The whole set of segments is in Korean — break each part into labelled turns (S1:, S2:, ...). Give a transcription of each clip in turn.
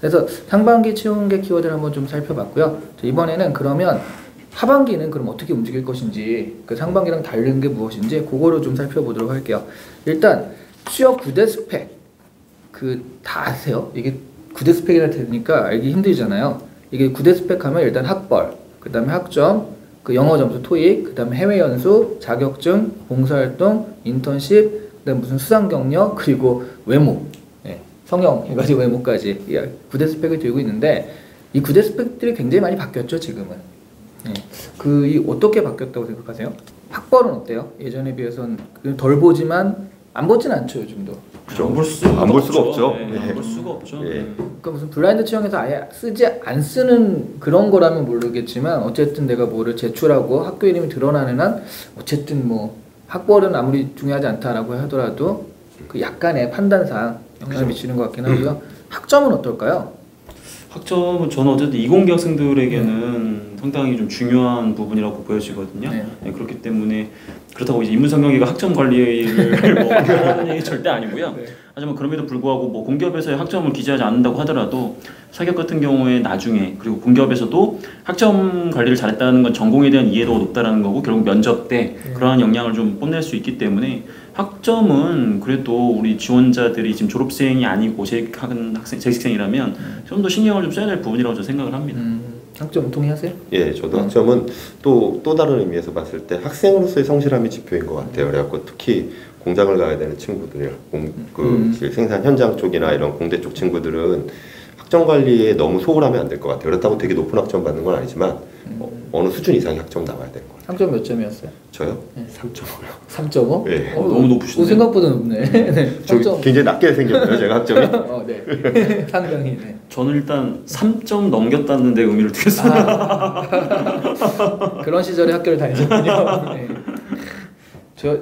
S1: 그래서 상반기 채용계 키워드를 한번 좀 살펴봤고요. 이번에는 그러면 하반기는 그럼 어떻게 움직일 것인지, 그 상반기랑 다른 게 무엇인지 그거를 좀 살펴보도록 할게요. 일단 취업 9대 스펙, 그 다 아세요? 이게 9대 스펙이라 되니까 알기 힘들잖아요. 이게 9대 스펙 하면 일단 학벌, 그 다음에 학점, 그 영어 점수 토익, 그 다음에 해외 연수, 자격증, 봉사활동, 인턴십, 그 다음에 무슨 수상 경력, 그리고 외모, 성형 해가지고 외모까지 9대 스펙을 들고 있는데, 이 9대 스펙들이 굉장히 많이 바뀌었죠 지금은. 이 어떻게 바뀌었다고 생각하세요? 학벌은 어때요? 예전에 비해서는 덜 보지만 안 보진 않죠 요즘도.
S2: 그렇죠. 안 볼 수가 없죠.
S3: 안 볼 수가 없죠.
S1: 그러니까 무슨 블라인드 채용에서 아예 쓰지 안 쓰는 그런 거라면 모르겠지만, 어쨌든 내가 뭐를 제출하고 학교 이름이 드러나는 한 어쨌든 뭐 학벌은 아무리 중요하지 않다라고 하더라도 그 약간의 판단상 영향을 미치는 것 같긴 하고요. 학점은 어떨까요?
S3: 학점은 저는 어쨌든 이공계 학생들에게는 상당히 좀 중요한 부분이라고 보여지거든요. 그렇기 때문에 그렇다고 이제 인문상경위가 학점 관리를 뭐 하는 얘기 절대 아니고요. 하지만 그럼에도 불구하고 뭐 공기업에서의 학점을 기재하지 않는다고 하더라도 사기업 같은 경우에 나중에, 그리고 공기업에서도 학점 관리를 잘했다는 건 전공에 대한 이해도가 높다라는 거고, 결국 면접 때 그러한 역량을 좀 뽐낼 수 있기 때문에 학점은 그래도 우리 지원자들이 지금 졸업생이 아니고 재직하는 재직생이라면 좀 더 신경을 좀 써야 될 부분이라고 저는 생각을 합니다.
S1: 학점 동의하세요?
S2: 예, 저도 학점은 또 다른 의미에서 봤을 때 학생으로서의 성실함이 지표인 것 같아요. 그래갖고 특히 공장을 가야 되는 친구들, 생산 현장 쪽이나 이런 공대 쪽 친구들은 학점 관리에 너무 소홀하면 안 될 것 같아요. 그렇다고 되게 높은 학점 받는 건 아니지만 어느 수준 이상의 학점 나와야 되는 거예요.
S1: 학점 몇 점이었어요?
S2: 저요? 3.5요.
S1: 3.5?
S2: 네.
S3: 너무 높으시네요.
S1: 생각보다 높네.
S2: 저 굉장히 낮게 생겼네요, 제가 학점이.
S1: 네. 상당히.
S3: 저는 일단 3점 넘겼다는 데 의미를 두겠습니다.
S1: 그런 시절에 학교를 다니셨군요.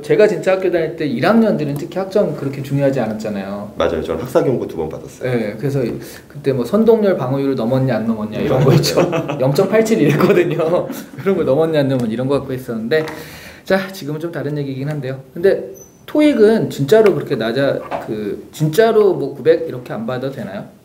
S1: 제가 진짜 학교 다닐 때 1학년들은 특히 학점 그렇게 중요하지 않았잖아요.
S2: 맞아요. 저는 학사경고 2번 받았어요.
S1: 네, 그래서 그때 뭐 선동열 방어율을 넘었냐 안 넘었냐 이런 거 있죠. 0.87 이랬거든요. 그런 걸 넘었냐 안 넘었냐 이런 거 갖고 있었는데, 자 지금은 좀 다른 얘기긴 한데요. 근데 토익은 진짜로 그렇게 진짜로 뭐 900 이렇게 안 받아도 되나요?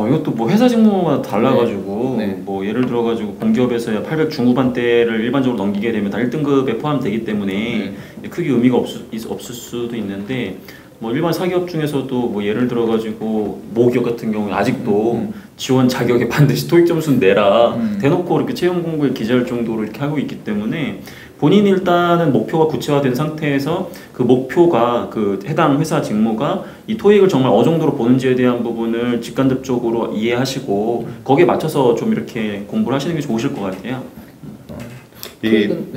S3: 이것도 뭐 회사 직무마다 달라가지고 뭐 예를 들어가지고 공기업에서야 800 중후반대를 일반적으로 넘기게 되면 다 1등급에 포함되기 때문에 크게 의미가 없을 수도 있는데, 뭐 일반 사기업 중에서도 뭐 예를 들어가지고 모기업 같은 경우에 아직도 지원 자격에 반드시 토익 점수는 내라 대놓고 이렇게 채용 공고에 기재할 정도로 이렇게 하고 있기 때문에, 본인이 일단은 목표가 구체화된 상태에서 그 목표가 그 해당 회사 직무가 이 토익을 정말 어느 정도로 보는지에 대한 부분을 직간접적으로 이해하시고 거기에 맞춰서 좀 이렇게 공부를 하시는 게 좋으실 것 같아요.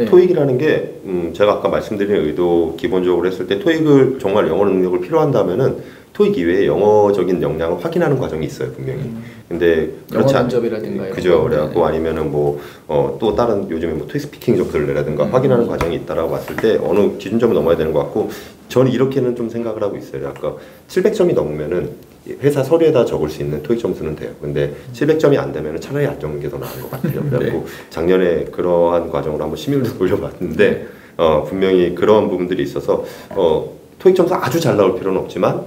S2: 토익이라는 게 제가 아까 말씀드린 의도 기본적으로 했을 때 토익을 정말 영어 능력을 필요한다면은 토익 이외에 영어적인 역량을 확인하는 과정이 있어요, 분명히. 근데
S1: 영어 면접이라든가
S2: 그죠. 그래갖고 아니면은 또 다른 요즘에 뭐 토익 스피킹 점수를 내라든가 확인하는 과정이 있다라고 봤을 때 어느 기준점을 넘어야 되는 것 같고, 저는 이렇게는 좀 생각을 하고 있어요. 아까 700점이 넘으면은 회사 서류에다 적을 수 있는 토익 점수는 돼요. 근데 700점이 안 되면은 차라리 안 적는 게 더 나은 것 같아요. 그래갖고 작년에 그러한 과정으로 한번 심의를 돌려봤는데 분명히 그런 부분들이 있어서 토익 점수 아주 잘 나올 필요는 없지만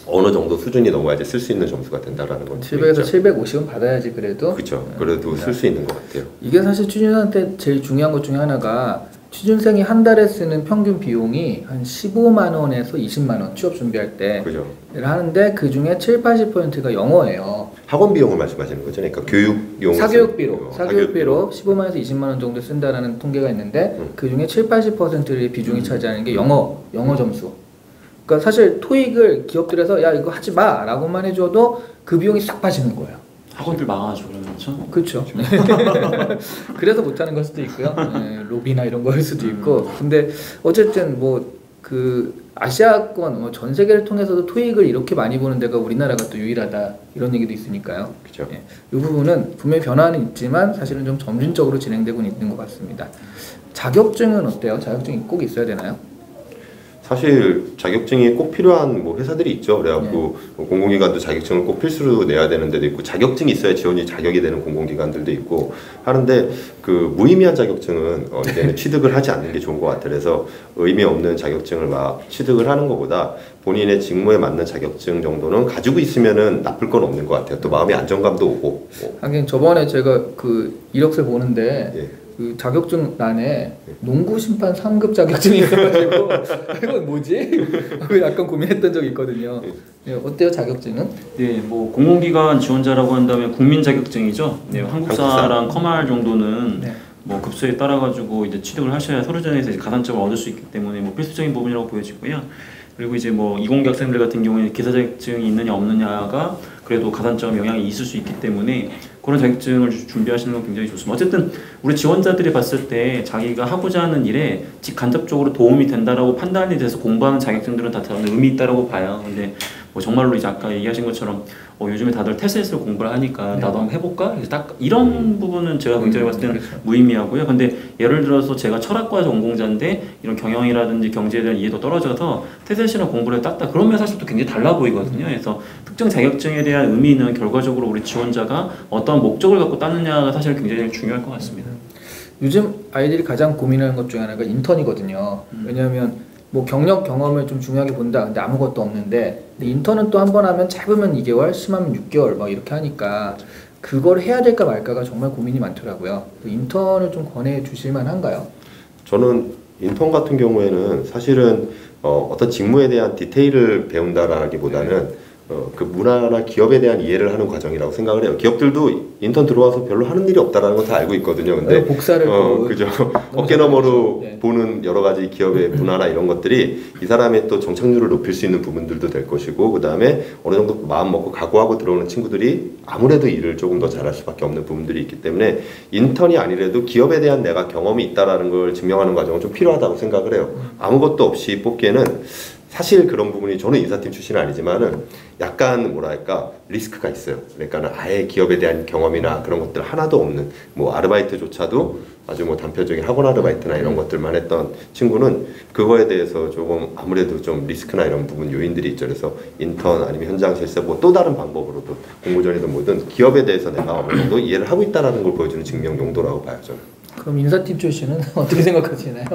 S2: 어느 정도 수준이 넘어야지 쓸 수 있는 점수가 된다라는 건
S1: 700에서 750은 받아야지 그래도.
S2: 그렇죠. 그래도 쓸 수 있는 것 같아요.
S1: 이게 사실 취준생한테 제일 중요한 것 중에 하나가, 취준생이 한 달에 쓰는 평균 비용이 한 15만 원에서 20만 원 취업 준비할 때 하는데, 그 중에 70~80%가 영어예요.
S2: 학원 비용을 말씀하시는 거죠? 그러니까 교육용
S1: 사교육비로 15만에서 20만 원 정도 쓴다라는 통계가 있는데, 그 중에 70~80%의 비중이 차지하는 게 영어 점수. 그러니까 사실 토익을 기업들에서 야 이거 하지 마 라고만 해줘도 그 비용이 싹 빠지는 거예요.
S3: 학원들 망하죠,
S1: 그렇죠. 그래서 못하는 걸 수도 있고요. 로비나 이런 거일 수도 있고. 근데 어쨌든 아시아권 전 세계를 통해서도 토익을 이렇게 많이 보는 데가 우리나라가 또 유일하다 이런 얘기도 있으니까요.
S2: 그렇죠.
S1: 이 부분은 분명히 변화는 있지만 사실은 좀 점진적으로 진행되고 있는 것 같습니다. 자격증은 어때요? 자격증이 꼭 있어야 되나요?
S2: 사실 자격증이 꼭 필요한 뭐 회사들이 있죠. 그래갖고 뭐 공공기관도 자격증을 꼭 필수로 내야 되는 데도 있고 자격증이 있어야 지원이 자격이 되는 공공기관들도 있고 하는데 그 무의미한 자격증은 이제는 취득을 하지 않는 게 좋은 것 같아요. 그래서 의미 없는 자격증을 막 취득을 하는 것보다 본인의 직무에 맞는 자격증 정도는 가지고 있으면은 나쁠 건 없는 것 같아요. 또 마음의 안정감도 오고.
S1: 하긴 저번에 제가 그 이력서 보는데
S2: 예.
S1: 그 자격증란에 농구 심판 3급 자격증이 있어가지고 이거 뭐지? 약간 고민했던 적이 있거든요. 네, 어때요 자격증은?
S3: 네, 뭐 공공기관 지원자라고 한다면 국민 자격증이죠. 네, 한국사랑 커말 정도는
S1: 네.
S3: 뭐 급수에 따라 가지고 이제 취득을 하셔야 서류전에서 이제 가산점을 얻을 수 있기 때문에 뭐 필수적인 부분이라고 보여지고요. 그리고 이제 뭐 이공계 학생들 같은 경우에 기사 자격증이 있느냐 없느냐가 그래도 가산점 영향이 있을 수 있기 때문에 그런 자격증을 준비하시는 건 굉장히 좋습니다. 어쨌든 우리 지원자들이 봤을 때 자기가 하고자 하는 일에 직간접적으로 도움이 된다라고 판단이 돼서 공부하는 자격증들은 다 의미 있다라고 봐요. 근데 뭐 정말로 이제 아까 얘기하신 것처럼 요즘에 다들 테스트를 공부를 하니까 나도 한번 해볼까? 딱 이런 부분은 제가 굉장히 봤을 때는
S1: 그렇죠.
S3: 무의미하고요. 근데 예를 들어서 제가 철학과 전공자인데 이런 경영이라든지 경제에 대한 이해도 떨어져서 테스트나 공부를 땄다. 그러면 사실 또 굉장히 달라 보이거든요. 그래서 특정 자격증에 대한 의미는 결과적으로 우리 지원자가 어떤 목적을 갖고 따느냐가 사실 굉장히 중요할 것 같습니다.
S1: 요즘 아이들이 가장 고민하는 것 중에 하나가 인턴이거든요. 왜냐하면 뭐 경력 경험을 좀 중요하게 본다. 근데 아무것도 없는데 근데 인턴은 또 한 번 하면 짧으면 2개월, 심하면 6개월 막 이렇게 하니까 그걸 해야 될까 말까가 정말 고민이 많더라고요. 인턴을 좀 권해 주실 만한가요?
S2: 저는 인턴 같은 경우에는 사실은 어떤 직무에 대한 디테일을 배운다라기보다는 그 문화나 기업에 대한 이해를 하는 과정이라고 생각을 해요. 기업들도 인턴 들어와서 별로 하는 일이 없다라는 거 다 알고 있거든요. 근데
S1: 복사를
S2: 그죠. 어깨너머로
S1: 네.
S2: 보는 여러 가지 기업의 문화나 이런 것들이 이 사람의 또 정착률을 높일 수 있는 부분들도 될 것이고, 그 다음에 어느 정도 마음 먹고 각오하고 들어오는 친구들이 아무래도 일을 조금 더 잘할 수밖에 없는 부분들이 있기 때문에 인턴이 아니래도 기업에 대한 내가 경험이 있다라는 걸 증명하는 과정은 좀 필요하다고 생각을 해요. 아무것도 없이 뽑기에는 사실 그런 부분이 저는 인사팀 출신은 아니지만은 약간 뭐랄까 리스크가 있어요. 그러니까는 아예 기업에 대한 경험이나 그런 것들 하나도 없는 뭐 아르바이트조차도 아주 뭐 단편적인 학원 아르바이트나 이런 것들만 했던 친구는 그거에 대해서 조금 아무래도 좀 리스크나 이런 부분 요인들이 있죠. 그래서 인턴 아니면 현장 실습 뭐 또 다른 방법으로도 공모전이든 뭐든 기업에 대해서 내가 어느 정도 이해를 하고 있다라는 걸 보여주는 증명 용도라고 봐요, 저는.
S1: 그럼 인사팀 출신은 어떻게 생각하시나요?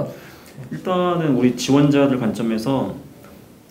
S3: 일단은 우리 지원자들 관점에서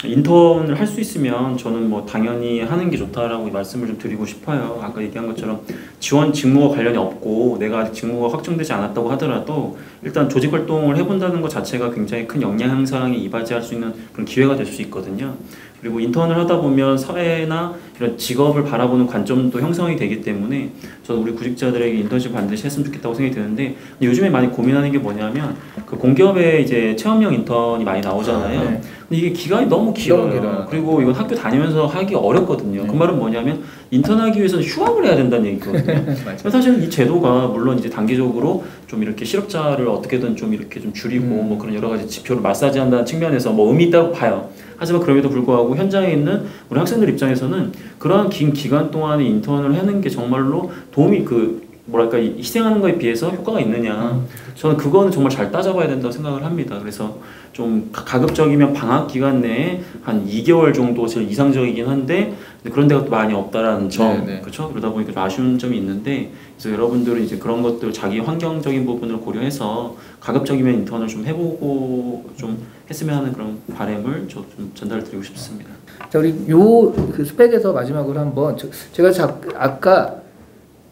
S3: 인턴을 할 수 있으면 저는 뭐 당연히 하는 게 좋다라고 말씀을 좀 드리고 싶어요. 아까 얘기한 것처럼 지원 직무와 관련이 없고 내가 아직 직무가 확정되지 않았다고 하더라도 일단 조직 활동을 해본다는 것 자체가 굉장히 큰 역량 향상에 이바지할 수 있는 그런 기회가 될 수 있거든요. 그리고 인턴을 하다 보면 사회나 이런 직업을 바라보는 관점도 형성이 되기 때문에 저는 우리 구직자들에게 인턴십 반드시 했으면 좋겠다고 생각이 드는데, 근데 요즘에 많이 고민하는 게 뭐냐면 그 공기업에 이제 체험형 인턴이 많이 나오잖아요.
S1: 네.
S3: 근데 이게 기간이 너무 길어요.
S1: 길어요.
S3: 그리고 이건 학교 다니면서 하기 어렵거든요.
S1: 네.
S3: 그 말은 뭐냐면 인턴하기 위해서는 휴학을 해야 된다는 얘기거든요. 사실 이 제도가 물론 이제 단기적으로 좀 이렇게 실업자를 어떻게든 좀 이렇게 좀 줄이고 뭐 그런 여러 가지 지표를 마사지한다는 측면에서 뭐 의미 있다고 봐요. 하지만 그럼에도 불구하고 현장에 있는 우리 학생들 입장에서는 그러한 긴 기간 동안에 인턴을 하는 게 정말로 도움이 뭐랄까 희생하는 거에 비해서 효과가 있느냐, 저는 그거는 정말 잘 따져봐야 된다고 생각을 합니다. 그래서 좀 가급적이면 방학 기간 내에 한 2개월 정도 제일 이상적이긴 한데 그런 데가 또 많이 없다라는 점,
S1: 네.
S3: 그렇죠? 그러다 보니까 좀 아쉬운 점이 있는데, 그래서 여러분들은 이제 그런 것들 자기 환경적인 부분을 고려해서 가급적이면 인턴을 좀 해보고 좀 했으면 하는 그런 바람을 저 좀 전달드리고 싶습니다.
S1: 자, 우리 그 스펙에서 마지막으로 한번 제가 아까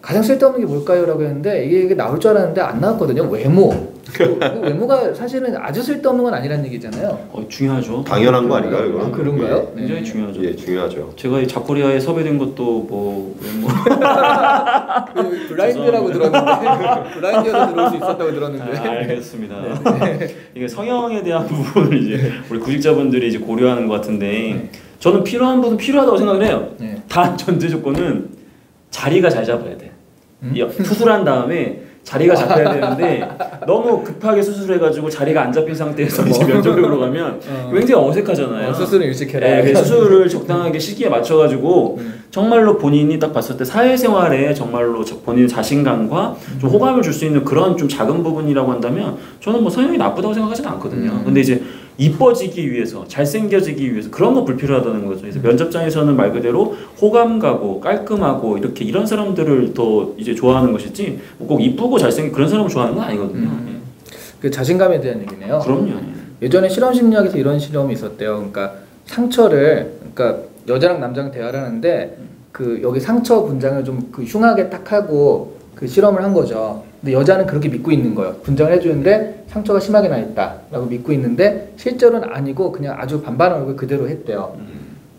S1: 가장 쓸데없는 게 뭘까요? 라고 했는데 이게 나올 줄 알았는데 안 나왔거든요. 외모. 그 외모가 사실은 아주 쓸데없는 건 아니라는 얘기잖아요.
S3: 중요하죠.
S2: 당연한 거 아닌가요, 이거는?
S1: 그런가요?
S3: 예, 굉장히 중요하죠.
S2: 예, 중요하죠.
S3: 제가 이 잡코리아에 섭외된 것도 뭐
S1: 블라인드라고 들었는데 블라인드여서 들어올 수 있었다고 들었는데.
S3: 알겠습니다. 이게 성형에 대한 부분을 이제 우리 구직자분들이 이제 고려하는 것 같은데 저는 필요한 분은 필요하다고 생각을 해요. 단 전제 조건은 자리가 잘 잡아야 돼. 수술한 다음에 자리가 잡혀야 되는데 너무 급하게 수술해가지고 자리가 안 잡힌 상태에서 이제 면접으로 가면 굉장히 어색하잖아요.
S1: 수술을 일찍 해라.
S3: 네, 수술을 적당하게 시기에 맞춰가지고 정말로 본인이 딱 봤을 때 사회생활에 정말로 본인의 자신감과 좀 호감을 줄 수 있는 그런 좀 작은 부분이라고 한다면 저는 뭐 성형이 나쁘다고 생각하지는 않거든요. 근데 이제 이뻐지기 위해서, 잘생겨지기 위해서 그런 거 불필요하다는 거죠. 그래서 면접장에서는 말 그대로 호감 가고 깔끔하고 이렇게 이런 사람들을 더 이제 좋아하는 것이지 꼭 이쁘고 잘생긴 그런 사람을 좋아하는 건 아니거든요.
S1: 그 자신감에 대한 얘기네요.
S3: 그럼요.
S1: 예전에 실험 심리학에서 이런 실험이 있었대요. 그러니까 상처를, 그러니까 여자랑 남자랑 대화를 하는데 그 여기 상처 분장을 좀 그 흉하게 딱 하고 그 실험을 한 거죠. 근데 여자는 그렇게 믿고 있는 거예요. 분장을 해주는데 상처가 심하게 나 있다라고 믿고 있는데 실제로는 아니고 그냥 아주 반반한 얼굴 그대로 했대요.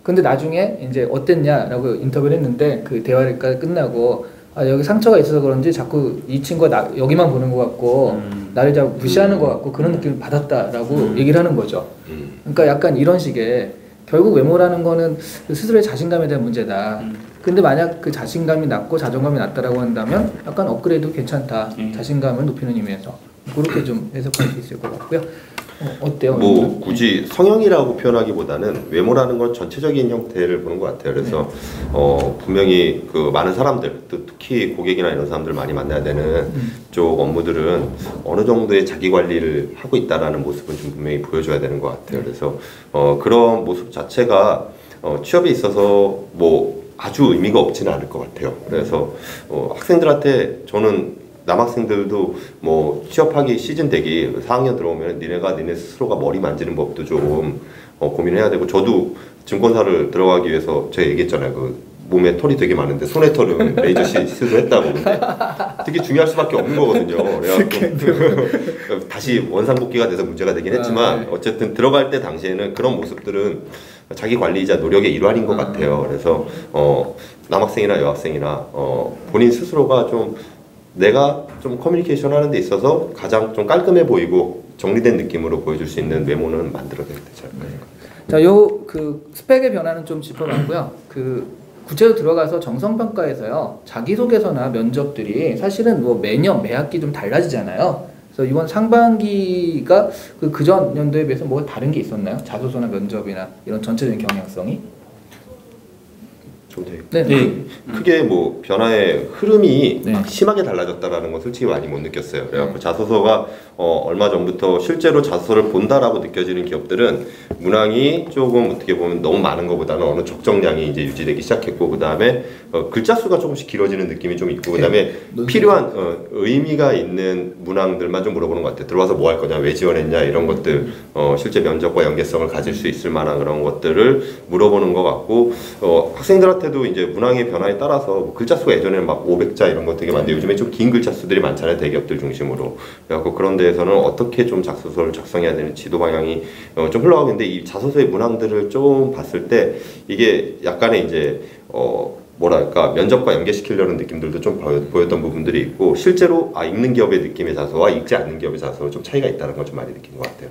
S1: 근데 나중에 이제 어땠냐라고 인터뷰를 했는데 그 대화가 끝나고 아, 여기 상처가 있어서 그런지 자꾸 이 친구가 여기만 보는 것 같고 나를 자꾸 무시하는 것 같고 그런 느낌을 받았다라고 얘기를 하는 거죠. 그러니까 약간 이런 식의 결국 외모라는 거는 스스로의 자신감에 대한 문제다. 근데 만약 그 자신감이 낮고 자존감이 낮다라고 한다면 약간 업그레이드 괜찮다. 자신감을 높이는 의미에서 그렇게 좀 해석할 수 있을 것 같고요. 어때요?
S2: 뭐 굳이 성형이라고 표현하기보다는 외모라는 건 전체적인 형태를 보는 것 같아요. 그래서 분명히 그 많은 사람들, 특히 고객이나 이런 사람들 많이 만나야 되는 쪽 업무들은 어느 정도의 자기 관리를 하고 있다라는 모습은 좀 분명히 보여줘야 되는 것 같아요. 그래서 그런 모습 자체가 취업에 있어서 뭐 아주 의미가 없지는 않을 것 같아요. 그래서 학생들한테 저는 남학생들도 뭐 취업하기 시즌 되기 4학년 들어오면 니네 스스로가 머리 만지는 법도 좀 고민해야 되고, 저도 증권사를 들어가기 위해서 제가 얘기했잖아요. 그 몸에 털이 되게 많은데 손에 털은 레이저 시술을 했다고. 근데 되게 중요할 수밖에 없는 거거든요. 그래서 다시 원상복귀가 돼서 문제가 되긴 했지만 어쨌든 들어갈 때 당시에는 그런 모습들은 자기 관리이자 노력의 일환인 것 같아요. 그래서 남학생이나 여학생이나 본인 스스로가 좀 내가 좀 커뮤니케이션 하는 데 있어서 가장 좀 깔끔해 보이고 정리된 느낌으로 보여줄 수 있는 외모는 만들어야 되지 않을까.
S1: 자, 요 그 스펙의 변화는 좀 짚어봤고요. 그 구체로 들어가서 정성평가에서요, 자기소개서나 면접들이 사실은 뭐 매년 매학기 좀 달라지잖아요. 그래서 이번 상반기가 그전 연도에 비해서 뭐가 다른 게 있었나요? 자소서나 면접이나 이런 전체적인 경향성이?
S2: 좀 되게 크게 뭐 변화의 흐름이
S1: 네.
S2: 막 심하게 달라졌다라는 건 솔직히 많이 못 느꼈어요. 그래갖고 자소서가 얼마 전부터 실제로 자소서를 본다라고 느껴지는 기업들은 문항이 조금 어떻게 보면 너무 많은 것보다는 어느 적정량이 이제 유지되기 시작했고, 그 다음에 글자 수가 조금씩 길어지는 느낌이 좀 있고, 그 다음에 필요한 의미가 있는 문항들만 좀 물어보는 것 같아요. 들어와서 뭐 할 거냐, 왜 지원했냐, 이런 것들, 실제 면접과 연계성을 가질 수 있을 만한 그런 것들을 물어보는 것 같고, 학생들한테도 이제 문항의 변화에 따라서 뭐 글자 수가 예전에는 막 500자 이런 거 되게 많은데 요즘에 좀 긴 글자 수들이 많잖아요, 대기업들 중심으로. 그래갖고 그런 데에서는 어떻게 좀 자소서를 작성해야 되는 지도 방향이 좀 흘러가고 있는데, 이 자소서의 문항들을 좀 봤을 때 이게 약간의 이제 뭐랄까 면접과 연계시키려는 느낌들도 좀 보였던 부분들이 있고, 실제로 읽는 기업의 느낌의 자소와 읽지 않는 기업의 자소가 좀 차이가 있다는 걸 좀 많이 느낀 것 같아요.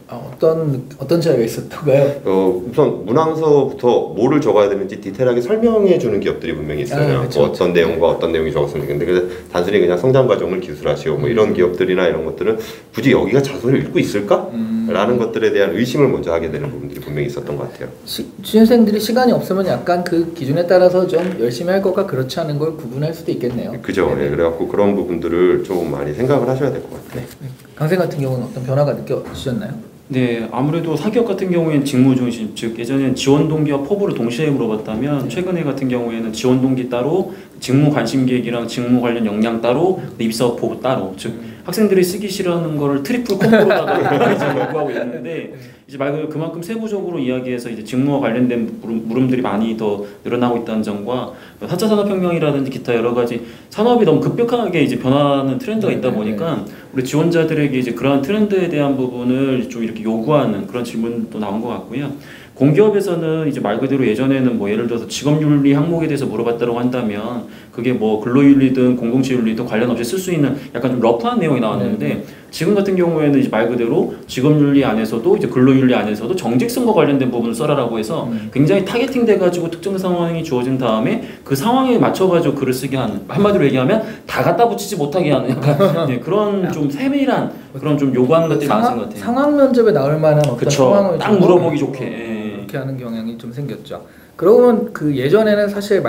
S1: 어떤 차이가 있었던가요?
S2: 우선 문항서부터 뭐를 적어야 되는지 디테일하게 설명해 주는 기업들이 분명히 있어요.
S1: 그렇죠.
S2: 뭐 어떤 내용과 어떤 내용이 적었으면 좋겠는데, 그래서 단순히 그냥 성장 과정을 기술하시오 뭐 이런 기업들이나 이런 것들은 굳이 여기가 자소를 읽고 있을까? 라는 것들에 대한 의심을 먼저 하게 되는 부분들이 분명히 있었던 것 같아요.
S1: 취준생들이 시간이 없으면 약간 그 기준에 따라서 좀 열심히 할 것과 그렇지 않은 걸 구분할 수도 있겠네요.
S2: 그죠. 네. 그래갖고 그런 부분들을 좀 많이 생각을 하셔야 될 것 같아요.
S1: 네. 강생 같은 경우는 어떤 변화가 느껴지셨나요?
S3: 네, 아무래도 사기업 같은 경우에는 직무 중심, 즉 예전에는 지원 동기와 포부를 동시에 물어봤다면 최근에 같은 경우에는 지원 동기 따로, 직무 관심 계획이랑 직무 관련 역량 따로, 입사 포부 따로, 즉 학생들이 쓰기 싫어하는 거를 트리플 콤보로다가 이제 요구하고 있는데, 이제 말 그대로 그만큼 세부적으로 이야기해서 이제 직무와 관련된 물음들이 많이 더 늘어나고 있다는 점과 4차 산업혁명이라든지 기타 여러 가지 산업이 너무 급격하게 이제 변하는 트렌드가 있다 보니까 우리 지원자들에게 이제 그러한 트렌드에 대한 부분을 좀 이렇게 요구하는 그런 질문도 나온 것 같고요. 공기업에서는 이제 말 그대로 예전에는 뭐 예를 들어서 직업윤리 항목에 대해서 물어봤다고 한다면 그게 뭐 근로윤리든 공동체윤리든 관련 없이 쓸 수 있는 약간 좀 러프한 내용이 나왔는데, 지금 같은 경우에는 이제 말 그대로 직업윤리 안에서도 이제 근로윤리 안에서도 정직성과 관련된 부분을 써라라고 해서 굉장히 타겟팅 돼가지고 특정 상황이 주어진 다음에 그 상황에 맞춰가지고 글을 쓰게 하는, 한마디로 얘기하면 다 갖다 붙이지 못하게 하는 약간 네, 그런 좀 세밀한 그런 좀 요구하는 것들이 많은 것 같아요.
S1: 상황 면접에 나올 만한 어떤
S3: 그쵸.
S1: 상황을
S3: 딱 물어보기 좋게
S1: 이렇게 하는 경향이 좀 생겼죠. 그러면 그 예전에는 사실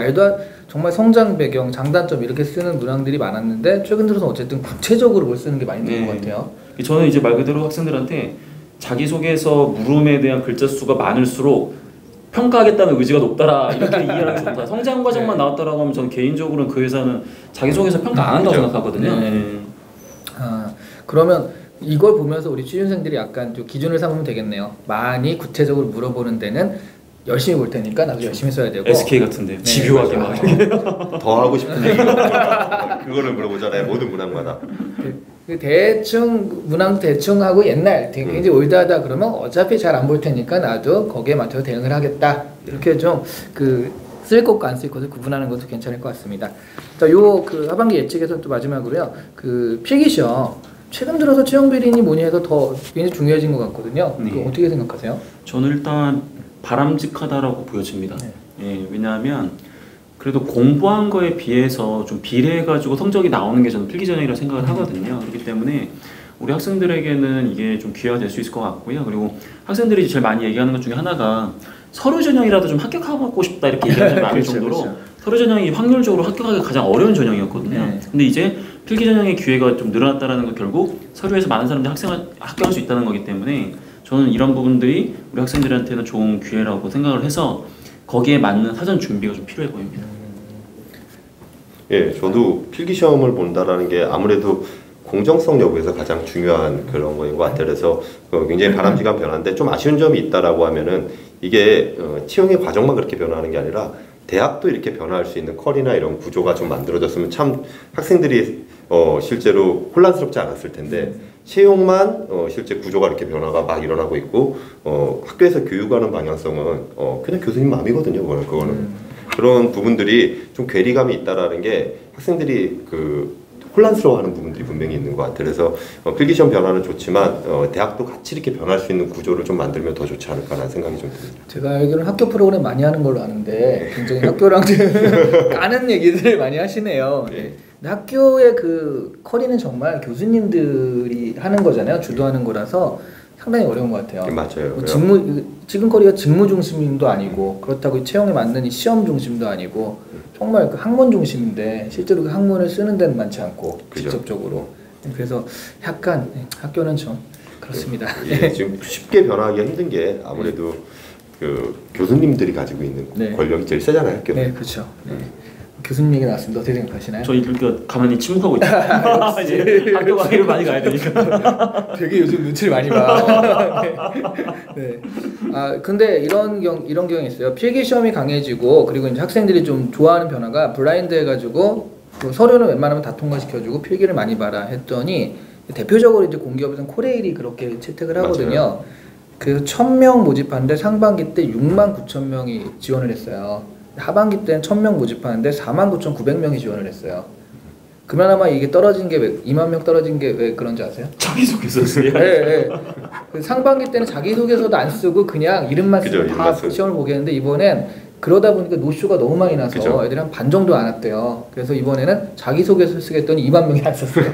S1: 정말 성장 배경, 장단점 이렇게 쓰는 문항들이 많았는데 최근 들어서 어쨌든 구체적으로 뭘 쓰는 게 많이 된 것 같아요.
S3: 저는 이제 말 그대로 학생들한테 자기소개서 물음에 대한 글자 수가 많을수록 평가하겠다는 의지가 높다라 이렇게 이해하면 좋다. 성장 과정만 나왔다라고 하면 저는 개인적으로는 그 회사는 자기소개서 평가 안 한다고 생각하거든요. 네.
S1: 그러면 이걸 보면서 우리 취준생들이 약간 좀 기준을 삼으면 되겠네요. 많이 구체적으로 물어보는 데는 열심히 볼 테니까 나도 열심히 써야 되고
S3: SK 같은데 집요하게 막 이렇게
S2: 더 하고 싶은 얘기 그거를 물어보잖아요. 모든 문항마다.
S1: 대충 문항 대충 하고 옛날 굉장히 올드하다 그러면 어차피 잘 안 볼 테니까 나도 거기에 맞춰서 대응을 하겠다. 이렇게 좀 그 쓸 것과 안 쓸 것을 구분하는 것도 괜찮을 것 같습니다. 자, 요 그 하반기 예측에서 또 마지막으로요. 그 필기시험 최근 들어서 채용 비리니 뭐니 해서 더 굉장히 중요해진 것 같거든요.
S3: 네.
S1: 그거 어떻게 생각하세요?
S3: 저는 일단 바람직하다라고 보여집니다. 예, 왜냐하면 그래도 공부한 거에 비해서 좀 비례해가지고 성적이 나오는 게 저는 필기전형이라고 생각을 하거든요. 그렇기 때문에 우리 학생들에게는 이게 좀 기회가 될 수 있을 것 같고요. 그리고 학생들이 제일 많이 얘기하는 것 중에 하나가 서류 전형이라도 좀 합격하고 싶다 이렇게 얘기하는 사람이 많을 정도로
S1: 그렇죠.
S3: 서류 전형이 확률적으로 합격하기 가장 어려운 전형이었거든요. 근데 이제 필기 전형의 기회가 좀 늘어났다라는 건 결국 서류에서 많은 사람들이 합격할 수 있다는 거기 때문에 저는 이런 부분들이 우리 학생들한테는 좋은 기회라고 생각을 해서 거기에 맞는 사전 준비가 좀 필요해 보입니다.
S2: 예, 저도 필기 시험을 본다라는 게 아무래도 공정성 여부에서 가장 중요한 그런 거인 것 같아요. 그래서 굉장히 바람직한 변화인데 좀 아쉬운 점이 있다라고 하면은 이게 채용의 과정만 그렇게 변화하는 게 아니라 대학도 이렇게 변화할 수 있는 컬이나 이런 구조가 좀 만들어졌으면 참 학생들이 실제로 혼란스럽지 않았을 텐데 채용만 실제 구조가 이렇게 변화가 막 일어나고 있고 학교에서 교육하는 방향성은 그냥 교수님 마음이거든요. 그거는 그런 부분들이 좀 괴리감이 있다라는 게 학생들이 그 혼란스러워하는 부분들이 분명히 있는 것 같아요. 그래서 필기시험 변화는 좋지만 대학도 같이 이렇게 변할 수 있는 구조를 좀 만들면 더 좋지 않을까라는 생각이 좀 듭니다.
S1: 제가 알기로는 학교 프로그램 많이 하는 걸로 아는데 굉장히 학교랑 까는 얘기들을 많이 하시네요. 네. 근데 학교의 그 커리는 정말 교수님들이 하는 거잖아요. 주도하는 거라서 상당히 어려운 것 같아요.
S2: 맞아요.
S1: 지금 커리가 직무 중심도 아니고 그렇다고 채용에 맞는 이 시험 중심도 아니고 정말 그 학문 중심인데 실제로 그 학문을 쓰는 데는 많지 않고
S2: 그죠.
S1: 직접적으로. 그래서 약간 학교는 좀 그렇습니다.
S2: 예, 지금 쉽게 변화하기가 힘든 게 아무래도 그 교수님들이 가지고 있는
S1: 네.
S2: 권력이 제일 세잖아요. 학교.
S1: 네, 그렇죠. 네. 교수님 얘기 나왔습니다. 어떻게 생각하시나요?
S3: 저 이렇게 가만히 침묵하고 있어요. 이제 학교 강의를 많이 가야 되니까.
S1: 되게 요즘 눈치를 많이 봐. 네. 아 근데 이런 경향이 있어요. 필기 시험이 강해지고 그리고 이제 학생들이 좀 좋아하는 변화가 블라인드 해가지고 그 서류는 웬만하면 다 통과시켜주고 필기를 많이 봐라 했더니 대표적으로 이제 공기업에서는 코레일이 그렇게 채택을 하거든요.
S2: 맞아요.
S1: 그 1000명 모집하는데 상반기 때 69,000명이 지원을 했어요. 하반기 때는 1000명 모집하는데 49,900명이 지원을 했어요. 그나마 이게 떨어진 게 왜 2만 명 떨어진 게 왜 그런지 아세요?
S3: 자기소개서 쓰야.
S1: 네. 그 상반기 때는 자기소개서도 안 쓰고 그냥 이름만 쓰고 다 시험을 보게 했는데 이번엔 그러다 보니까 노쇼가 너무 많이 나서
S2: 그죠.
S1: 애들이 한 반 정도 안 왔대요. 그래서 이번에는 자기소개서 쓰겠더니 2만 명이 안 썼어요.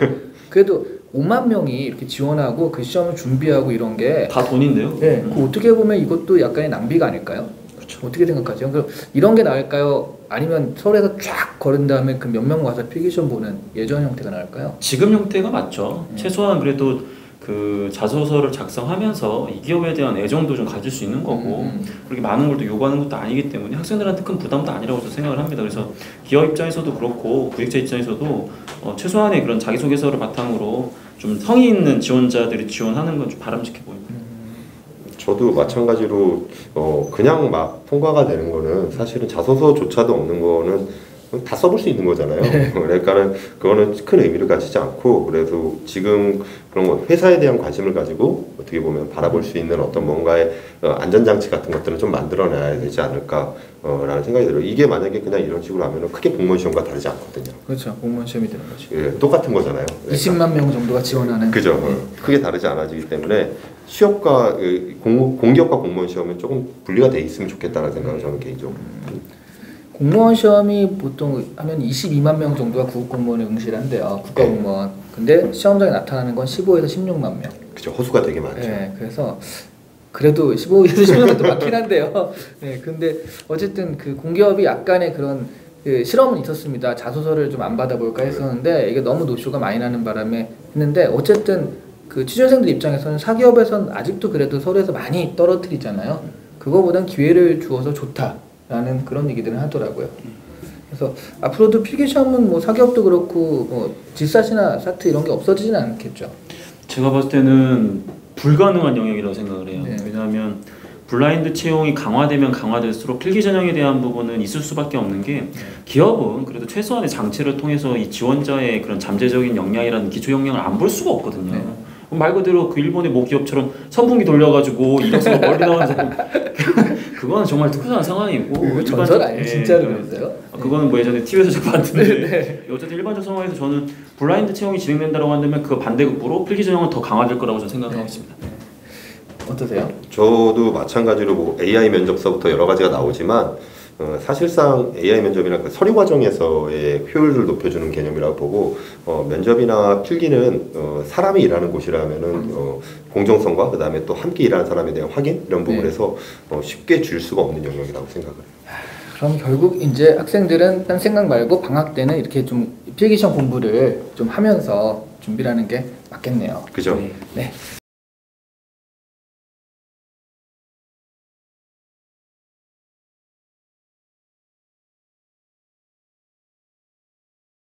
S1: 그래도 5만 명이 이렇게 지원하고 그 시험을 준비하고 이런 게
S3: 다 돈인데요.
S1: 네, 그 어떻게 보면 이것도 약간의 낭비가 아닐까요? 그렇죠. 어떻게 생각하세요? 그럼 이런 게 나을까요? 아니면 서울에서 쫙 거른 다음에 그 몇 명 와서 필기시험 보는 예전 형태가 나을까요?
S3: 지금 형태가 맞죠. 최소한 그래도 그 자소서를 작성하면서 이 기업에 대한 애정도 좀 가질 수 있는 거고 그렇게 많은 걸 또 요구하는 것도 아니기 때문에 학생들한테 큰 부담도 아니라고 저는 생각을 합니다. 그래서 기업 입장에서도 그렇고 구직자 입장에서도 최소한의 그런 자기소개서를 바탕으로 좀 성의 있는 지원자들이 지원하는 건 좀 바람직해 보입니다.
S2: 저도 마찬가지로 그냥 막 통과가 되는 거는 사실은 자소서조차도 없는 거는 다 써볼 수 있는 거잖아요. 그러니까는 그거는 큰 의미를 가지지 않고 그래도 지금 그런 거 회사에 대한 관심을 가지고 어떻게 보면 바라볼 수 있는 어떤 뭔가의 안전장치 같은 것들은 좀 만들어내야 되지 않을까라는 생각이 들어요. 이게 만약에 그냥 이런 식으로 하면 크게 공무원 시험과 다르지 않거든요.
S1: 그렇죠. 공무원 시험이 되는 거죠.
S2: 예, 똑같은 거잖아요. 그러니까.
S1: 20만 명 정도가 지원하는.
S2: 그죠. 크게 다르지 않아지기 때문에 취업과 공기업과 공무원 시험은 조금 분리가 돼 있으면 좋겠다는 생각을 저는 개인적으로.
S1: 공무원 시험이 보통 하면 22만 명 정도가 국공무원에 응시한대요. 국가공무원. 근데 시험장에 나타나는 건 15에서 16만 명.
S2: 그죠. 허수가 되게 많죠.
S1: 네, 그래서 그래도 15에서 16만도 많긴 한데요. 네, 근데 어쨌든 그 공기업이 약간의 그런 그 실험은 있었습니다. 자소서를 좀 안 받아볼까 했었는데 이게 너무 노쇼가 많이 나는 바람에 했는데 어쨌든 그 취준생들 입장에서는 사기업에서는 아직도 그래도 서류에서 많이 떨어뜨리잖아요. 그거보단 기회를 주어서 좋다라는 그런 얘기들을 하더라고요. 그래서 앞으로도 필기시험은 뭐 사기업도 그렇고 뭐 질사시나 사트 이런 게 없어지진 않겠죠.
S3: 제가 봤을 때는 불가능한 영역이라고 생각을 해요.
S1: 네.
S3: 왜냐하면 블라인드 채용이 강화되면 강화될수록 필기 전형에 대한 부분은 있을 수밖에 없는 게 기업은 그래도 최소한의 장치를 통해서 이 지원자의 그런 잠재적인 역량이라는 기초 역량을 안 볼 수가 없거든요.
S1: 네.
S3: 말 그대로 그 일본의 모 기업처럼 선풍기 돌려가지고 이력서가 멀리 나가는 사람 그거는 정말 특수한 상황이고
S1: 전설 아니에요? 진짜로
S3: 예,
S1: 그랬어요?
S3: 그거는 뭐 예전에 TV에서 제가 봤는데
S1: 네.
S3: 어쨌든 일반적 상황에서 저는 블라인드 채용이 진행된다고 한다면 그 반대급부로 필기 전형은 더 강화될 거라고 저는 생각하고 있습니다.
S1: 어떠세요?
S2: 저도 마찬가지로 뭐 AI 면접서부터 여러 가지가 나오지만 사실상 AI 면접이나 그 서류 과정에서의 효율을 높여주는 개념이라고 보고 면접이나 필기는 사람이 일하는 곳이라면은 공정성과 그 다음에 또 함께 일하는 사람에 대한 확인 이런 부분에서 쉽게 줄 수가 없는 영역이라고 생각을 해요.
S1: 그럼 결국 이제 학생들은 딴 생각 말고 방학 때는 이렇게 좀 필기시험 공부를 좀 하면서 준비를 하는 게 맞겠네요.
S2: 그죠?
S1: 네.